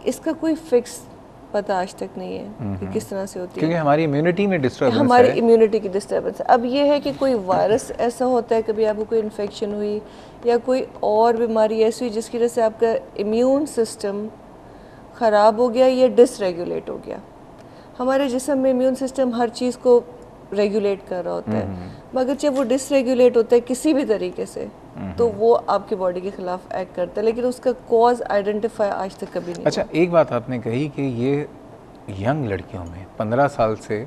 اس کا کوئی فکس پتہ آج تک نہیں ہے کہ کس طرح سے ہوتی ہے، کیونکہ ہماری امیونٹی میں ڈسٹربنس ہے، ہماری امیونٹی کی ڈسٹربنس ہے. اب یہ ہے کہ کوئی وائرس ایسا ہوتا ہے، کبھی آپ کو کوئی انفیکشن ہوئی یا کوئی اور بیماری ایسی ہوئی جس کی وجہ سے آپ کا امیون سسٹم خراب ہو گیا یا ڈس ریگولیٹ ہو گیا. ہمارے جسم میں امیون سسٹم ہر چیز کو ریگولیٹ کر رہا ہوتا ہے، مگر جب وہ ڈس ریگولیٹ ہوتا ہے کسی بھی طریقے سے تو وہ آپ کی باڈی کے خلاف ایکٹ کرتا ہے، لیکن اس کا کاز آئیڈینٹیفائی آج تک کبھی نہیں ہوا. اچھا ایک بات آپ نے کہی کہ یہ ینگ لڑکیوں میں 15 سال سے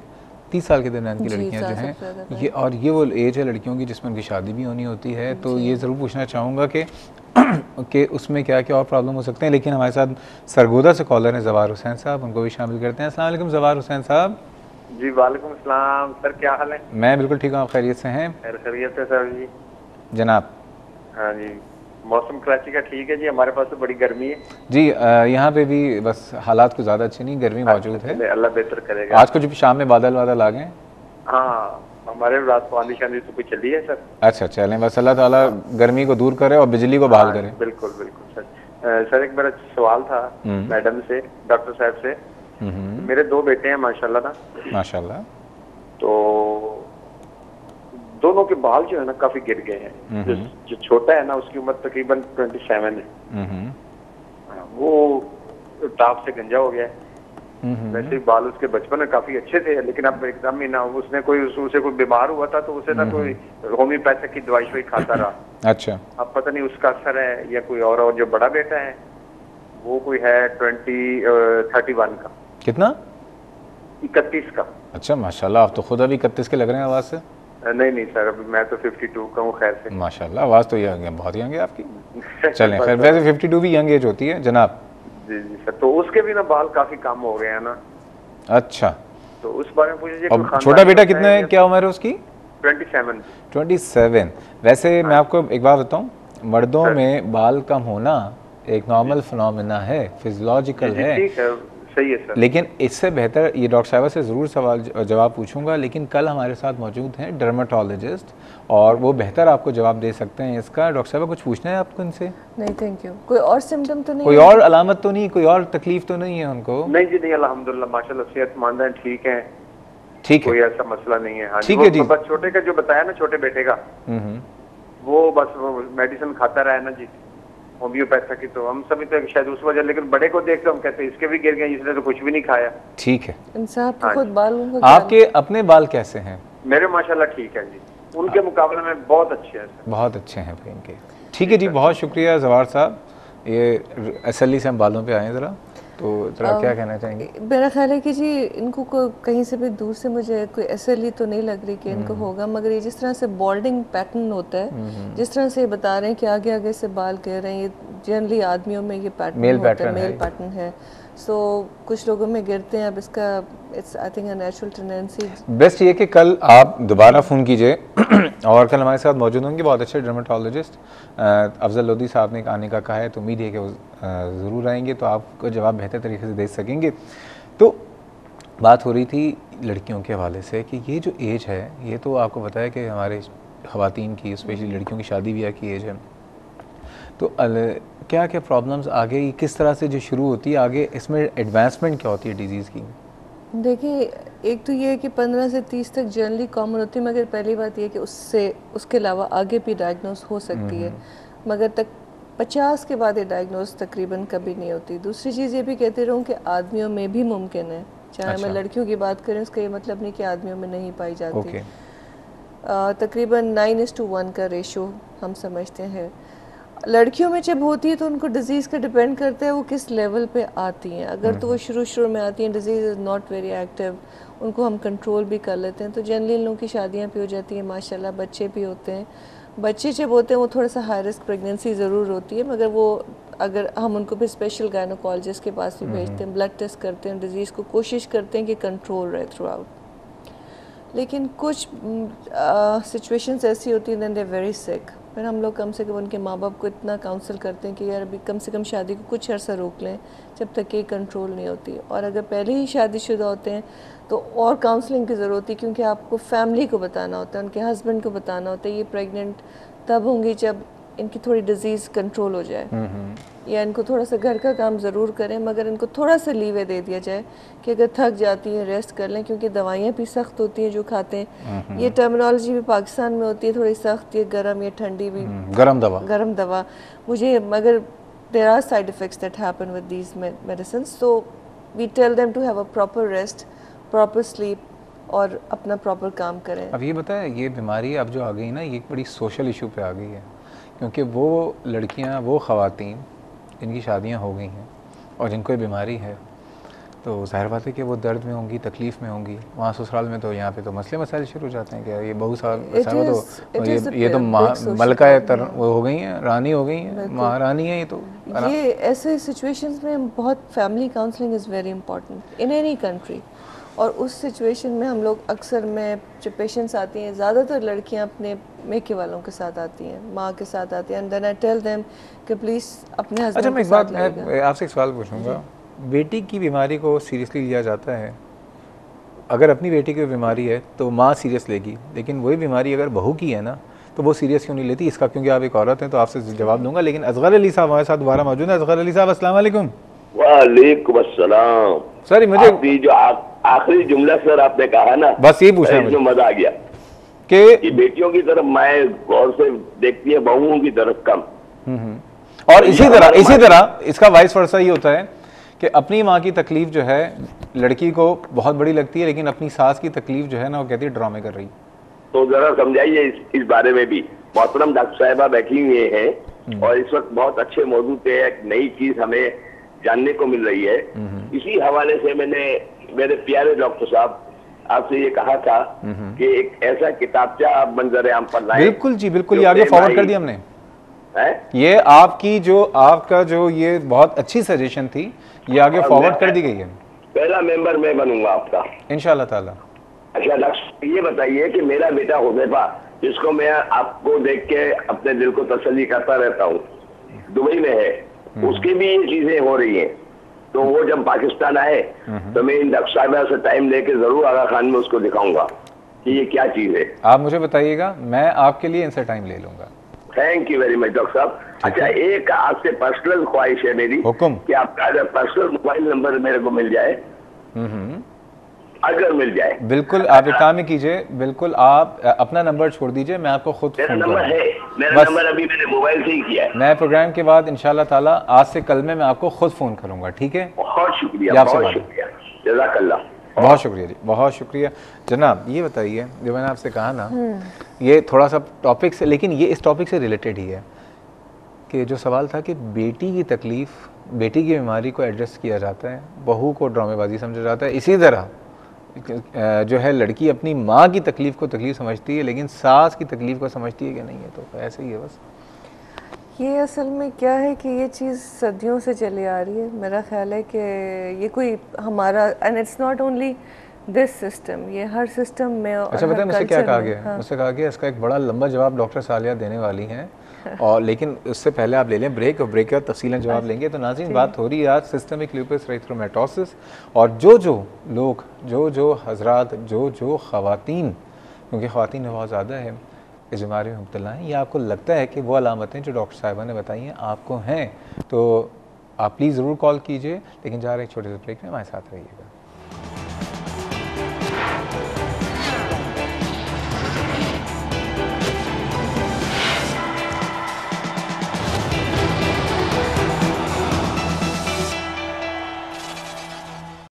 30 سال کے درمیان کی لڑکیاں جو ہیں یہ، اور یہ وہ ایج ہے لڑکیوں کی جس میں ان کی شادی بھی ہونی ہوتی ہے، تو یہ ضرور پوچھنا چاہوں گا کہ اس میں کیا کیا اور پرابلم ہو سکتے ہیں. لیکن ہمارے ساتھ سرگودا سے کالر ہیں زوار حسین صاحب، ان کو بھی شامل کرتے ہیں. السلام علیکم زوار حسین صاحب. جی وعلیکم السلام سر، کیا حال ہے؟ میں بالکل ٹھیک ہوں، آپ خیریت سے ہیں؟ خیریت سے سر جی. جناب. ہاں جی، موسم کراچی کا ٹھیک ہے جی، ہمارے پاس تو بڑی گرمی ہے جی. یہاں پہ بھی بس حالات کو زیادہ اچھے نہیں، گرمی موجود ہے. اللہ بہتر کرے گا. آج کو جو شام میں بادل آ گئے. ہاں ہمارے رات کو آندھی شاندھی تو کوئی چلی ہے سر. اچھا چلیں، بس اللہ تعالیٰ گرمی کو دور کرے اور بجلی کو بحال کرے. بالکل بالکل سر. سر ایک میرا سوال تھا میڈم سے، ڈاکٹر صاحب سے. میرے 2 بیٹے ہیں ماشاء اللہ. ماشاءاللہ. تو دونوں کے بال جو ہے نا کافی گر گئے ہیں. جو چھوٹا ہے نا اس کی عمر تقریباً 27 ہے، وہ ٹاپ سے گنجا ہو گیا ہے. ویسے ہی بال اس کے بچپن میں کافی اچھے تھے، لیکن اب ایک دم ہی نا اس نے اسے کوئی بیمار ہوا تھا تو اسے نا کوئی ہومیوپیتھک کی دوائی شوائی کھاتا رہا. اچھا. اب پتہ نہیں اس کا اثر ہے یا کوئی اور جو بڑا بیٹا ہے وہ کوئی ہے 31 کا. کتنا؟ 31 کا. اچھا ماشاءاللہ، آپ تو خود ابھی 31 کے لگ رہے ہیں آواز سے. نہیں سر، ابھی میں تو 52 کا ہوں. خیر سے ماشاءاللہ، آواز تو ینگ ہے، بہت ینگ ہے آپ کی. چلیں خیر، ویسے 52 بھی ینگ ایج ہوتی ہے جناب. جی سر. تو اس کے بھی نا بال کافی کم ہو گئے ہیں نا. اچھا. تو اس بارے میں پوچھ لیجیے. چھوٹا بیٹا کتنا ہے، کیا عمر ہے اس کی؟ 27. ویسے میں آپ کو ایک بات بتاؤں، مردوں میں بال کم ہونا ایک نارمل فنومینا ہے، فزیولوجیکل ہے. ٹھیک ہے، صحیح ہے سر. لیکن اس سے بہتر، یہ ڈاکٹر صاحبہ سے ضرور سوال جواب پوچھوں گا، لیکن کل ہمارے ساتھ موجود ہیں ڈرماٹولوجسٹ اور وہ بہتر آپ کو جواب دے سکتے ہیں اس کا. ڈاکٹر صاحبہ کچھ پوچھنا ہے آپ کو ان سے؟ نہیں تھینک یو. کوئی اور سمٹم تو نہیں، کوئی اور علامت تو نہیں، کوئی اور تکلیف تو نہیں ہے ان کو؟ نہیں جی نہیں، الحمدللہ ماشاءاللہ صحت مند ہیں، ٹھیک ہیں. ٹھیک ہے، کوئی ایسا مسئلہ نہیں ہے. ہاں ٹھیک ہے جی. بس چھوٹے کا جو بتایا نا، چھوٹے بیٹے کا، وہ بس میڈیسن کھاتا رہا ہے نا جی، ہومیوپیتھک کی. تو ہم سبھی تو شاید اس وجہ، لیکن بڑے کو دیکھ کر ہم کہتے ہیں اس کے بھی گر گئے، اس نے تو کچھ بھی نہیں کھایا. ٹھیک ہے. انصاف خود بال. آپ کے اپنے بال کیسے ہیں؟ میرے ماشاءاللہ ٹھیک ہے جی، ان کے مقابلے میں بہت اچھے ہیں سر. بہت اچھے ہیں ان کے. ٹھیک ہے جی، بہت شکریہ زوار صاحب. یہ اصلی سے ہم بالوں پہ آئیں ذرا، تو ذرا کیا کہنا چاہیں گے؟ میرا خیال ہے کہ جی ان کو کہیں سے بھی دور سے مجھے کوئی اصلی تو نہیں لگ رہی کہ ان کو ہوگا، مگر یہ جس طرح سے بالڈنگ پیٹرن ہوتا ہے، جس طرح سے بتا رہے ہیں کہ آگے آگے سے بال گر رہے ہیں، یہ جنرلی آدمیوں میں یہ پیٹرن ہوتا ہے، میل پیٹرن ہے. سو کچھ لوگوں میں گرتے ہیں. اب اس کا it's I think a natural tendency. Best یہ کہ کل آپ دوبارہ فون کیجئے، اور کل ہمارے ساتھ موجود ہوں گے بہت اچھے ڈرماٹولوجسٹ افضل لودھی صاحب نے آنے کا کہا ہے، تو امید ہے کہ وہ ضرور آئیں گے تو آپ کو جواب بہتر طریقے سے دے سکیں گے. تو بات ہو رہی تھی لڑکیوں کے حوالے سے کہ یہ جو ایج ہے، یہ تو آپ کو بتایا کہ ہمارے خواتین کی، اسپیشلی لڑکیوں کی شادی بیاہ کی ایج ہے. تو کیا کیا پرابلمز آگے کس طرح سے جو شروع ہوتی ہے، آگے اس میں ایڈوانسمنٹ کیا ہوتی ہے ڈیزیز کی؟ دیکھیں، ایک تو یہ ہے کہ 15 سے 30 تک جنرلی کامن ہوتی ہے، مگر پہلی بات یہ ہے کہ اس کے علاوہ آگے بھی ڈائگنوز ہو سکتی ہے، مگر 50 کے بعد یہ ڈائگنوز تقریباً کبھی نہیں ہوتی. دوسری چیز یہ بھی کہتے رہوں کہ آدمیوں میں بھی ممکن ہے، چاہے میں لڑکیوں کی بات کریں، اس کا یہ مطلب نہیں کہ آدمیوں میں نہیں پائی جاتی. تقریباً 9:1 کا ریشو ہم سمجھتے ہیں. لڑکیوں میں جب ہوتی ہے تو ان کو ڈیزیز کا ڈیپینڈ کرتا ہے وہ کس لیول پہ آتی ہیں. اگر تو وہ شروع میں آتی ہیں، disease is not very active, ان کو ہم کنٹرول بھی کر لیتے ہیں، تو جنرلی ان لوگوں کی شادیاں بھی ہو جاتی ہیں ماشاءاللہ، بچے بھی ہوتے ہیں. بچے جب ہوتے ہیں وہ تھوڑا سا ہائی رسک پریگنینسی ضرور ہوتی ہے، مگر وہ اگر ہم ان کو پھر اسپیشل گائنوکالوجسٹ کے پاس بھی بھیجتے ہیں، بلڈ ٹیسٹ کرتے ہیں، ڈیزیز کو کوشش کرتے ہیں کہ کنٹرول رہے تھرو آؤٹ. لیکن کچھ سچویشنز ایسی ہوتی ہیں دین دے ویری سک، پھر ہم لوگ کم سے کم ان کے ماں باپ کو اتنا کاؤنسل کرتے ہیں کہ یار ابھی کم سے کم شادی کو کچھ عرصہ روک لیں جب تک یہ کنٹرول نہیں ہوتی. اور اگر پہلے ہی شادی شدہ ہوتے ہیں تو اور کاؤنسلنگ کی ضرورت ہے، کیونکہ آپ کو فیملی کو بتانا ہوتا ہے، ان کے ہسبینڈ کو بتانا ہوتا ہے. یہ پریگننٹ تب ہوں گی جب ان کی تھوڑی ڈیزیز کنٹرول ہو جائے، یا ان کو تھوڑا سا گھر کا کام ضرور کریں مگر ان کو تھوڑا سا لیوے دے دیا جائے کہ اگر تھک جاتی ہیں ریسٹ کر لیں، کیونکہ دوائیاں بھی سخت ہوتی ہیں جو کھاتے ہیں. یہ ٹرمنالوجی بھی پاکستان میں ہوتی ہے تھوڑی سخت، یہ گرم، یہ ٹھنڈی بھی، گرم دوا مجھے، مگر there are side effects that happen with these medicines, so we tell them to have a proper rest, proper sleep اور اپنا پراپر کام کریں. اب یہ بتائیں یہ بیماری اب جو آ گئی نا یہ ایک بڑی سوشل ایشو پہ آ گئی ہے، کیونکہ وہ لڑکیاں، وہ خواتین جن کی شادیاں ہو گئی ہیں اور جن کو یہ بیماری ہے تو ظاہر بات ہے کہ وہ درد میں ہوں گی، تکلیف میں ہوں گی. وہاں سسرال میں تو یہاں پہ تو مسئلے مسائل شروع ہو جاتے ہیں کہ یہ بہو صاحب تو یہ تو ملکہ وہ ہو گئی ہیں، رانی ہو گئی ہیں، مہارانی ہیں. یہ تو یہ ایسے سچویشنز میں بہت family counselling is very important in any country. اور اس سچویشن میں ہم لوگ اکثر میں جو پیشنٹس آتی ہیں زیادہ تر لڑکیاں اپنے میکے والوں کے ساتھ آتی ہیں، ماں کے ساتھ آتی ہیں، and then I tell them کہ پلیز اپنے ہسبینڈ کے ساتھ لائے گا. میں آپ سے ایک سوال پوچھوں گا، بیٹی کی بیماری کو سیریسلی لیا جاتا ہے؟ اگر اپنی بیٹی کی بیماری ہے تو ماں سیریس لے گی، لیکن وہی بیماری اگر بہو کی ہے نا تو وہ سیریس کیوں نہیں لیتی؟ اس کا کیونکہ آپ ایک عورت ہیں تو آپ سے جواب دوں گا، لیکن اصغر علی صاحب ہمارے ساتھ دوبارہ موجود ہیں. اصغر علی صاحب السلام علیکم. وعلیکم السلام. سر مجھے جو آخری جملہ سر آپ نے کہا نا، بس یہی پوچھنا ہے مزہ آ گیا کہ بیٹیوں کی طرف مائیں غور سے دیکھتی ہے، بہوؤں کی طرف کم. اور اسی طرح اس کا وائس ورسا یہ ہوتا ہے کہ اپنی ماں کی تکلیف جو ہے لڑکی کو بہت بڑی لگتی ہے، لیکن اپنی ساس کی تکلیف جو ہے نا وہ کہتی ہے ڈرامے کر رہی. تو ذرا سمجھائیے اس بارے میں بھی. محترم ڈاکٹر صاحبہ بیٹھی ہوئے ہیں اور اس وقت بہت اچھے موضوع پہ ایک نئی چیز ہمیں جاننے کو مل رہی ہے. اسی حوالے سے میں نے میرے پیارے ڈاکٹر صاحب آپ سے یہ کہا تھا کہ ایک ایسا کتابچہ آپ منظر عام پر لائیں. بالکل جی بالکل، یہ آگے فارورڈ کر دیا ہم نے. یہ آپ کا جو یہ بہت اچھی سجیشن تھی یہ آگے فارورڈ کر دی گئی ہے. پہلا ممبر میں بنوں گا آپ کا انشاءاللہ تعالی. اچھا ڈاکٹر یہ بتائیے کہ میرا بیٹا حذیفہ جس کو میں آپ کو دیکھ کے اپنے دل کو تسلی کرتا رہتا ہوں، دبئی میں ہے، اس کی بھی یہ چیزیں ہو رہی ہیں. تو وہ جب پاکستان آئے تو میں ان ڈاکٹر صاحبہ سے ٹائم لے کے ضرور آغا خان میں اس کو دکھاؤں گا کہ یہ کیا چیز ہے. آپ مجھے بتائیے گا، میں آپ کے لیے ان سے ٹائم لے لوں گا. Thank you very much doctor صاحب. اچھا ایک آپ سے پرسنل خواہش ہے میری کہ آپ کا اگر پرسنل موبائل نمبر میرے کو مل جائے، اگر مل جائے. بالکل آپ ایک کام ہی کیجئے، بالکل آپ اپنا نمبر چھوڑ دیجئے، میں آپ کو خود میرا نمبر ہے، میرا نمبر ابھی میں نے موبائل سے ہی کیا ہے. میں پروگرام کے بعد انشاءاللہ تعالیٰ آج سے کل میں آپ کو خود فون کروں گا. ٹھیک ہے؟ بہت شکریہ، بہت شکریہ، جزاک اللہ. بہت شکریہ جی، بہت شکریہ. جناب یہ بتائیے جو میں نے آپ سے کہا نا یہ تھوڑا سا ٹاپک سے، لیکن یہ اس ٹاپک سے ریلیٹڈ ہی ہے کہ جو سوال تھا کہ بیٹی کی تکلیف، بیٹی کی بیماری کو ایڈریس کیا جاتا ہے، بہو کو ڈرامے بازی سمجھا جاتا ہے. اسی طرح جو ہے لڑکی اپنی ماں کی تکلیف کو تکلیف سمجھتی ہے لیکن ساس کی تکلیف کو سمجھتی ہے کہ نہیں ہے. تو ایسے ہی ہے بس. یہ اصل میں کیا ہے کہ یہ چیز صدیوں سے چلی آ رہی ہے. میرا خیال ہے کہ یہ کوئی ہمارا and it's not only this system, یہ ہر سسٹم میں. اچھا بتائیں مجھ سے کیا کہا گیا؟ مجھ سے کہا گیا اس کا ایک بڑا لمبا جواب ڈاکٹر سالیہ دینے والی ہیں، اور لیکن اس سے پہلے آپ لے لیں بریک، اور بریک کے بعد تفصیلاً جواب لیں گے. تو ناظرین بات ہو رہی ہے آج سسٹمک لیوپس ایریتھرومیٹوسس، اور جو لوگ، جو حضرات، جو خواتین، کیونکہ خواتین بہت زیادہ ہے اس بیماری میں مبتلا ہیں، یا آپ کو لگتا ہے کہ وہ علامتیں جو ڈاکٹر صاحبہ نے بتائی ہیں آپ کو ہیں، تو آپ پلیز ضرور کال کیجئے. لیکن جا رہے ہیں چھوٹے سے بریک میں، ہمارے ساتھ رہیے گا.